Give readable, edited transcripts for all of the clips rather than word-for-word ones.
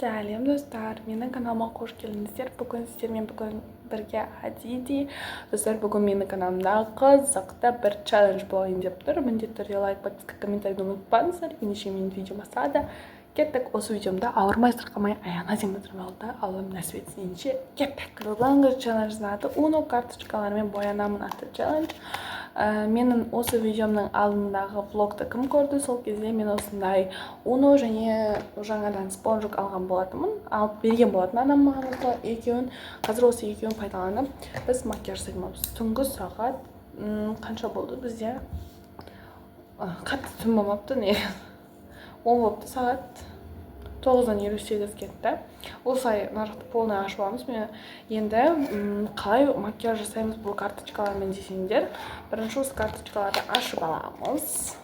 Сәлем достар, менің каналыма қош келдіңіздер. Бүгін сіздермен бірге Адиди. Достар, бүгін менің каналымда қызықты бір челлендж болайын деп тұр. Міндетті түрде лайк, подписка, комментарийді ұмытпаңыздар. Ендеше менің видеома сады. Кеттік, осы видеомда ауырмай сырқамай аяғына дейін батырмай алды. Аллам нәсіп етсін. Ендеше кеттік. Бүгінгі челлендждің аты Uno карточкаларымен боянамын атты челлендж. Менің осы видеомның алдындағы влогты кім көрді? Сол кезде мен осындай Uno және жаңадан спонжик алған болатынмын. Алып берген болатын анам маған екеуін. Қазір осы екеуін пайдаланып біз макияж жасаймыз. Түнгі сағат қанша болды бізде? Қатты түн болмапты, не? 10 болыпты, сағат 9:58 кетті. Осылай нарықты полный ашып аламыз. Енді қалай макияж жасаймыз бұл карточкалармен десеңдер, бірінші осы карточкаларды ашып аламыз.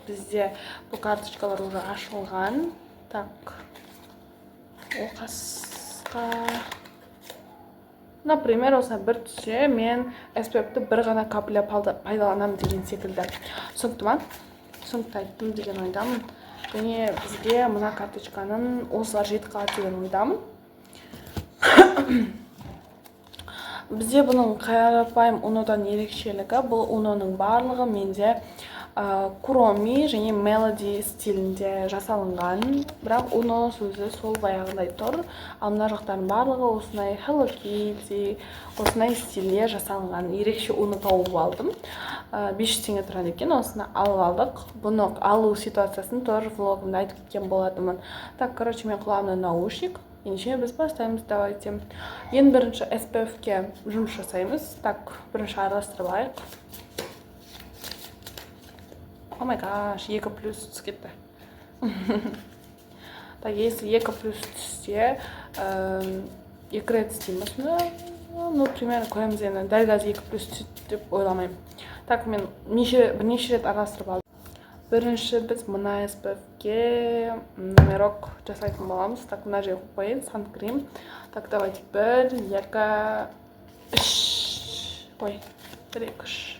Бізде бұл карточкалар уже ашылған. Так, оқасқа. Например, осылай бір түссе, мен SPF-ті бір ғана капля пайдаланамын деген секілді. Түсінікті ма? Түсінікті айттым деген ойдамын. Және бізге мына карточканың осылар жетіп қалады деген ойдамын. Бізде бұның қарапайым Uno'дан ерекшелігі, бұл Uno'ның барлығы менде Kuromi және Melody стилінде жасалынған, бірақ Uno сөзі сол баяғындай тұр. Ал мына жақтардың барлығы осындай Hello Kitty, осындай стилде жасалынған. Ерекше Uno тауып алдым. 500 теңге тұрады екен, осыны алып алдық. Бұны алу ситуациясын тоже влогымда айтып кеткен болатынмын. Так, короче, мен құлағымда наушник. Ендеше біз бастаймыз, давайте. Ең бірінші SPF-ке жұмыс жасаймыз. Так, бірінші араластырып алайық. О май гаш, 2 плюс түсіп кетті. Так, если 2 плюс түссе, 2 рет істейміз. Ну, примерно көреміз енді. Дәл қазір 2 плюс түсіп деп ойламаймын. Так, мен бірнеше рет араластырып алдым. Бірінші біз мына SPF-ке номерок жасайтын боламыз. Так, мына жерге қойып қойын, сан-крем. Так, давайте 1, 2, 3. Ой, 1, 2, 3.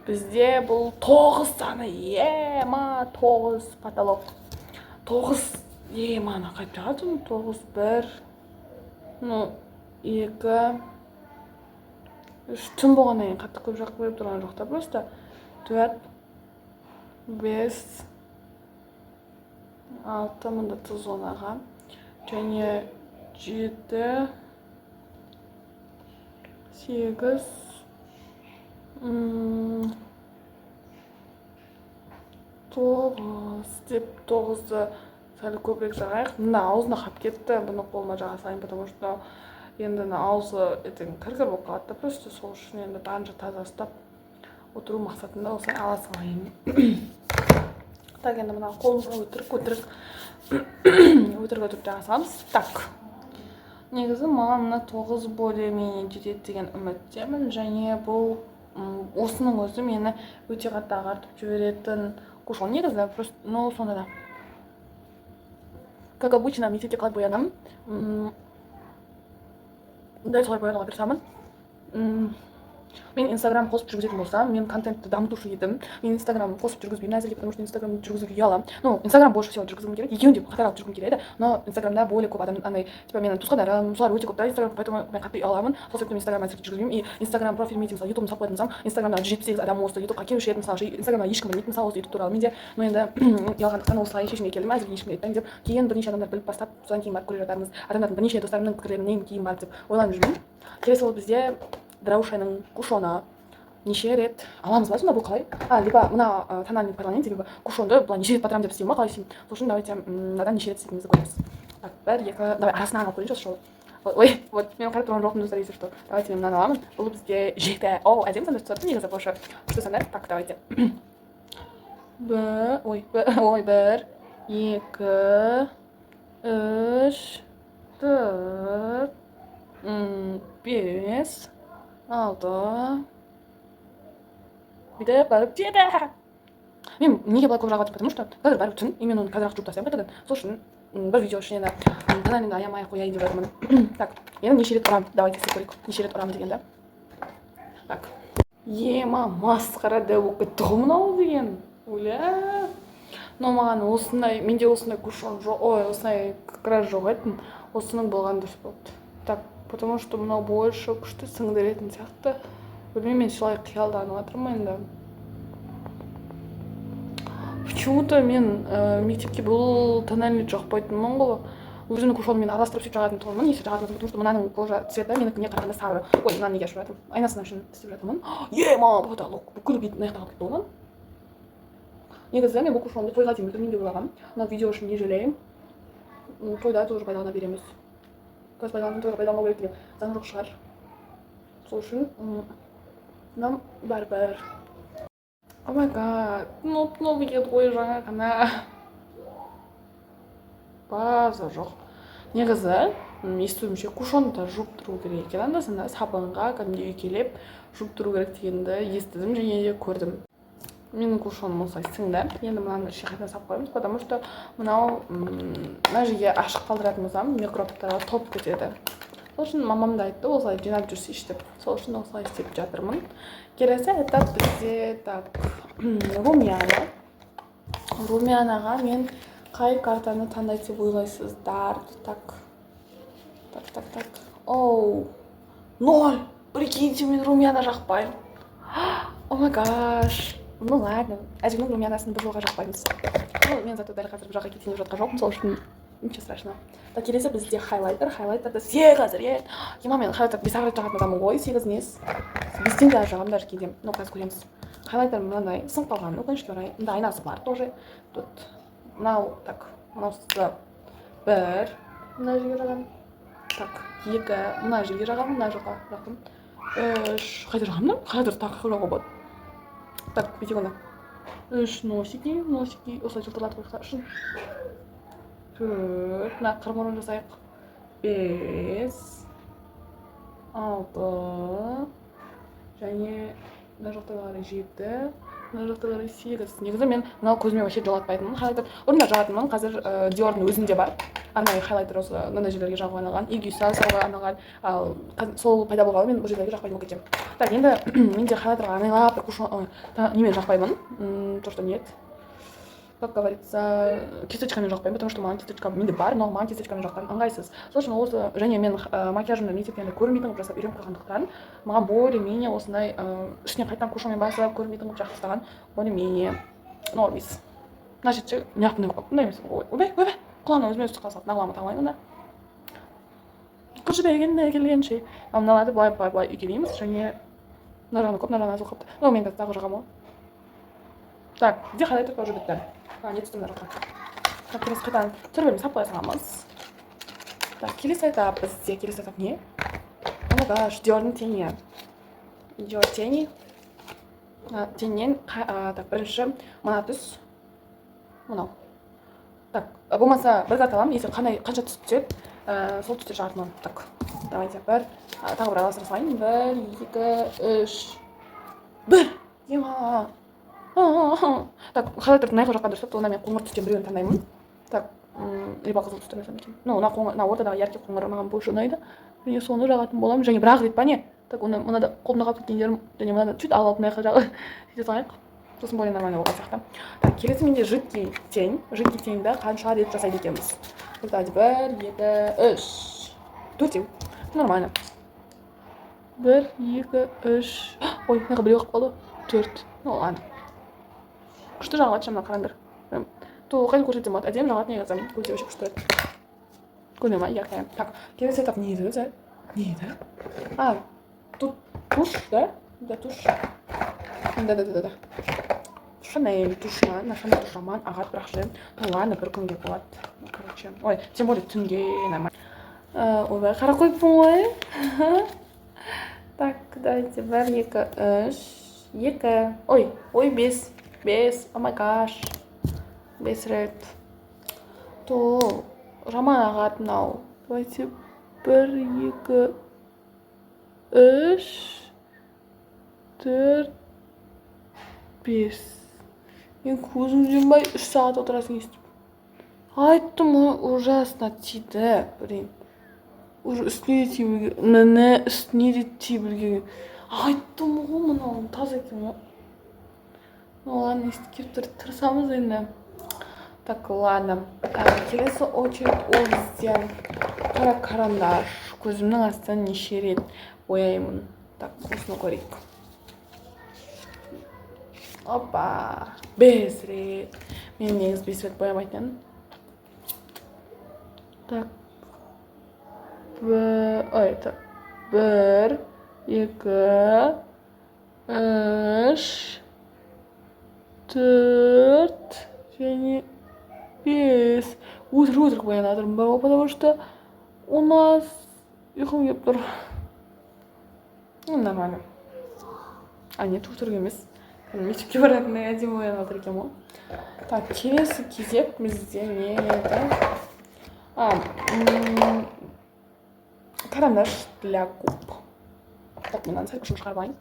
Бізде бұл 9 саны, ема, 9 потолок. 9, еманы қайтып жағадым, 9, 1, ну, 2, 3, түн болғаннан кейін қатты көп жақ көріп тұрған жоқта, просто 4, 5, 6, мұнда тұз онаға, және 7, 8, 9 деп 9-ды сәл көбірек жағайық. Мына аузына қап кетті, бұны қолыма жаға салайын, потому что енді аузы кір-кір болып қалады, просто сол үшін енді барынша таза ұстап отыру мақсатында осылай ала салайын. Так, енді мына қолымға өтірік жаға саламыз. Так, негізі маған мына 9 более-менее жетеді деген үміттемін, және бұл осының өзі мені өте қатты ағартып жіберетін кушон. Негізі просто, ну, сонда да. Как обычно, мектепте қалай боянамын. Дәл солай боянуға тырысамын. Мен Инстаграм қосып жүргізетін болсам, мен контентті дамытушы едім. Мен Инстаграм қосып жүргізбеймін әзірге, потому что Инстаграм жүргізуге ұяламын. Ну, Инстаграм больше всего жүргізгім келеді, екеуін де қатар алып жүргім келеді, но Инстаграмда более көп адам, андай, типа менің туысқандарым, солар өте көп та Инстаграм, поэтому мен қатты ұяламын. Сол себептен Инстаграм әзірге жүргізбеймін. И Инстаграм профиль мейтін, мысалы, YouTube-ны салып қойдым, Инстаграмда 178 адам осы YouTube-қа келуші едім, мысалы, Инстаграмда ешкім білмейтін, мысалы, осы YouTube туралы менде, но енді ұялғандықтан осылай шешімге келдім, әзірге ешкімге айтпаймын деп, кейін бірнеше адамдар біліп бастап, содан кейін барып көре жатармыз. Адамдардың бірнеше достарымның пікірлерінен кейін барып деп ойланып жүрмін. Келесі ол бізде Драушайның кушоны. Неше рет аламыз ба сонда, бұл қалай? Либо мына тональный пайдаланайын, себебі кушонды бұлай неше рет батырамын деп істеймін ба, қалай істеймін? Сол үшін давайте мынадан неше рет істейтінімізді көреміз. Так, 1, 2, давай арасына алып қойыншы осы жолы. Ой, вот мен қарап тұрған жоқпын достар, если что. Давайте мен мынаны аламын. Бұл бізде жеті. О, әдемі сандар түсіп негізі больше. Күшті сандар. Так, давайте. 1, 2, 3, 4, 5, 6. Бүйтіп барып жеді. Мен неге былай көп жағып, потому что қазір бәрі түн, и мен оны қазір-ақ жуып тастаймын қайтадан. Сол үшін бір видео үшін енді тональныйды аямай қояйын деп жатырмын. Так, енді неше рет ұрамын, давайте істеп көрейік. Неше рет ұрамын дегенде. Так. Ема, масқара да болып кетті ғой мынау деген. Оля. но маған осындай, менде осындай кушон жоқ, ой, осындай көзқарас жоқ еді. Осының болған дұрыс болды. Так, потому что мынау больше күшті сіңдіретін сияқты. Білмеймін, мен солай қиялданып жатырмын енді. Почему-то мен мектепке бұл тональный жақпайтынмын ғой. Өзімнің кушоныммен араластырып сөйтіп жағатын тұғынмын. Есе жағатын, потому что мынаның кожа цветі менікіне қарағанда сары. Ой, мынаны неге ашып жатырмын? Айнасынан үшін істеп жатырмын. Мама, потолок. Бүкіл бетін аяқтан алып кетті оған. Негізі мен бұл кушонды тойға дейін өлтірмейін деп ойлағанмын. Мына видео үшін не жалеемін. Тойда тоже пайдалана береміз. Көз пайдаланып тойға пайдаланбау керек деген заң жоқ шығар. Сол үшін нам бәрібір. О май гад, новый ой жаңа ғана. База жоқ. Негізі, естуімше кушонды жуып тұру керек екен. Анда-санда сабынға кәдімгідей үйкелеп жуып тұру керек дегенді естідім және де көрдім. Менің кушоным осылай сіңді. Енді мынаны шиқайдан сап қоямыз, потому что мынау мына жерге ашық қалдыратын болсам микробтарға топ кетеді. Сол үшін мамам да айтты, осылай жинап жүрсейші деп. Сол үшін осылай істеп жатырмын. Келесі этап бізде так румяна. Румянаға мен қай картаны таңдайды деп ойлайсыздар? Так. Оу, 0. Прикиньте, мен румяна жақпаймын. О май гаш. Ну ладно, әжемнің румянасын бір жылға жақпаймыз. Мен зато дәл қазір бір жаққа кетейін деп жатқан жоқпын, сол үшін ничего страшного. Так, келесі бізде хайлайтер. Хайлайтерді 8 рет. Ема мен хайлайтер 5 рет жағатын адамын ғой, 8 нес. 5-тен де жағамын даже кейде. Ну, қазір көреміз. Хайлайтер мынандай сынып қалған, өкінішке орай. Мында айнасы бар тоже. Тут мынау, так, мынаусы 1 мына жерге жағамын. Так, 2 мына жерге жағамын, мына жаққа жақын. 3 қайда жағамын? Хайлайтер тағы жағуға болады. Так, бетегонда 3 носики, осылай жылтырлатып қойса үшін 4, мына қырмырын жасайық. 5, 6, және мына жақтағылары 7, мына жақтағылары 8. Негізі мен мынау көзіме вообще жолатпайтынмын. Хайлайтер бұрында жағатынмын, қазір Dior'дың өзінде бар. Арнайы хайлайтер осы мына жерлерге жағуға арналған, игюса салуға арналған. Ал сол пайда болғалы мен бұл жерлерге жақпайтын болып кетемін. Так, енді менде хайлайтерға арнайлап немен жақпаймын. То, что нет. Как говорится, кисточкамен жақпаймын, потому что маған кисточка менде бар, но маған кисточкамен жаққан ыңғайсыз. Сол үшін осы және мен макияжымды мектепте көрмейтін қылып жасап үйреніп қалғандықтан маған более-менее осындай ішіне қайтадан кушонмен басып көрмейтін қылып жақсы жасаған более-менее нормис. Значит, неғып бұндай емес. Ойбай, құлағына өзіме түсіп қалса нағылама тағылайын онда. Күші бергенде келгенше. Мыналарды былай үйкелейміз және мына жағына көп, мына жағына аз қылыпты. Но мен тағы жағам ғой. Так, где хайлайтер уже бітті? Не түстім мына жаққа. Так, келесі қайтадан түр сап қоя саламыз. Так, келесі этап бізде. Келесі этап не? О май гаш, Dior'ның тени. Dior тени. Теннен, так, бірінші мына түс. Мынау. Так, болмаса бір зат аламын, если қанша түс түседі, сол түсте жағатын. Так, давайте тағы бір араластыра салайын. 1, 2, 3. 1. Ема. Так, хайлайтерді мына жаққа дұрыстап, онда мен қоңыр түстен біреуін таңдаймын. Так, либо қызыл түсті жасам екен. Ну, мына ортадағы яркий қоңыр маған больше ұнайды. Және соны жағатын боламын. және бірақ рет па не? Так, оны мынада қолымда қалып кеткендерім, және мынада чуть алып мына жаққа жағы сөйте салайық. Сосын более нормально болған сияқты. Так, келесі менде жидкий тень. Жидкий теньді қанша рет жасайды екенбіз? 1, 2, 3. 4. Нормально. 1, 2, 3. Ой, мына біреу қалып қалды. 4. Ну ладно. Күшті жағылады шамына қараңдар. Қайда көрсетсем болады. Әдемі жағылады негізі. Көзде вообще күшті тұрады. Көрмей ма? Яркая. Так, келесі этап не еді? Не еді? Тут тушь, да? Да, тушь. Да. Шанель тушман, на Шанель тушман, ағат бірақ жүрем. Ну ладно, бір күнге болады. Короче, ой, тем более түнге нормально. Ойбай, қара қойыппын ғой. Так, давайте 1, 2, 3, 2. Ой, 5. 5, о май гаш. 5 рет. То, жаман ағат мынау. Давайте 1, 2, 3, 4, 5. Мен көзім жұмбай 3 сағат отырасың естіп. Айттым ғой, ужасно тиді, блин. Уже үстіне де тибілген. Міне үстіне де тибілген. Айттым ғой, мынау таза екен ғой. Ну ладно, естіп келіп тырысамыз енді. Так, ладно. Келесі очередь ол бізде қара карандаш. Көзімнің астын неше рет бояймын. Так, осыны көрейік. Опа, 5 рет. Мен негізі 5 рет боямайтын. Так. 1, 2, 3, 4 және 5. Өтірік боянатырмын ба, потому что у нас ұйқым келіп тұр. Нормально. Нет, өтірік емес. Мектепке баратындай әдемі боянатыр екен ғой. Так, келесі кезек бізде не еді? Карандаш для губ. Так, мен сәл күшін шығарып алайын.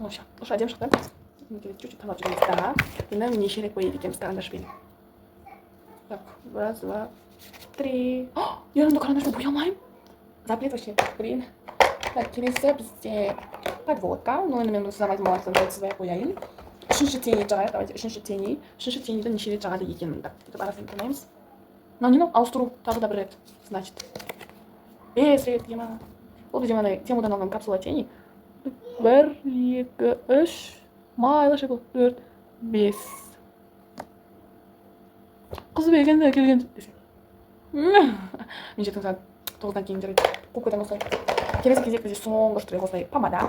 Уже әдемі шықты. Чуть-чуть тамақ жүрміз. Да. Енді неше рет бояйды екенбіз карандашпен. Так, 1, 2, 3. Ерімді карандашпен боя алмаймын. Запрет вообще, блин. Так, келесі бізде подводка. Ну, енді мен сізден айтып алатын сізбай қояйын. Үшінші теңей жағайық, давайте үшінші теңей. Үшінші теңейді неше рет жағады екенін. Так, сөйтіп арасын тыңдаймыз. Мынау ауыстыру тағы да 1 рет, значит. 5 рет, ема. Бұл видео темадан алған капсула тени. 1, 2, 3, майлы шекіл, 4, 5. Қызы бергенде келген. Мен жетің сағат 9-дан кейін жарайды. Көп көтен осылай. Келесі кезек бізде соңғы штрих осылай помада.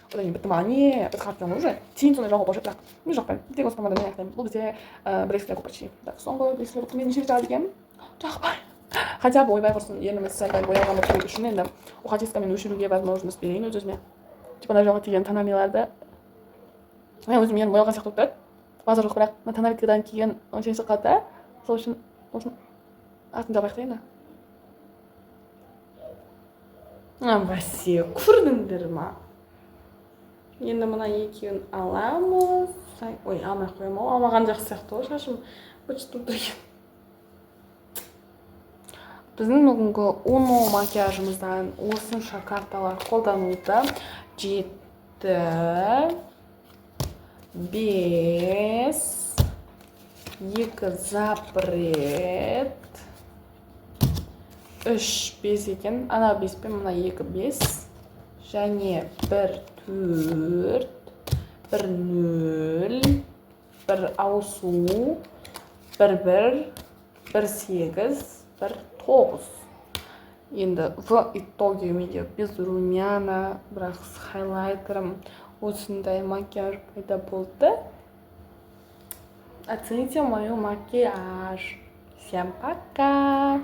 Одан кейін бітті ма? Не, біз қатпен уже. Тиін сондай жағу болып бірақ. Мен жақпаймын. Тек осы помадамен аяқтаймын. Бұл бізде брекслер почти. Так, соңғы брекслер мен неше рет жағады екенмін? Жақпаймын. Хотя бы ойбай құрсын, еліміз сәл боялған болып үшін енді ухачистка мен өшіруге возможность берейін өз-өзіме. Типа мына жаққа тиген тональныйларды мен өзім елім боялған сияқты болып тұрады. Базар жоқ, бірақ мына тональкадан киген онша шыққанда сол үшін осын атын жабайық дейін. Бәсе, көрдіңдер ма? Енді мына екеуін аламыз. Ой, алмай қойым, алмаған жақсы сияқты ғой, шашым бөтшітіп тұр екен. Біздің бүгінгі Uno макияжымыздан осынша карталар қолданылды. 7, 5, 2 запрет, 3 5 екен. Ана 5 пен мына 2 5 және 1 4, 1 0, 1 ауысу, 1 1, 1 8, 1 9. Енді в итоге менде без румяна, бірақ с хайлайтером осындай макияж пайда болды. Оцените мой макияж. Всем пока!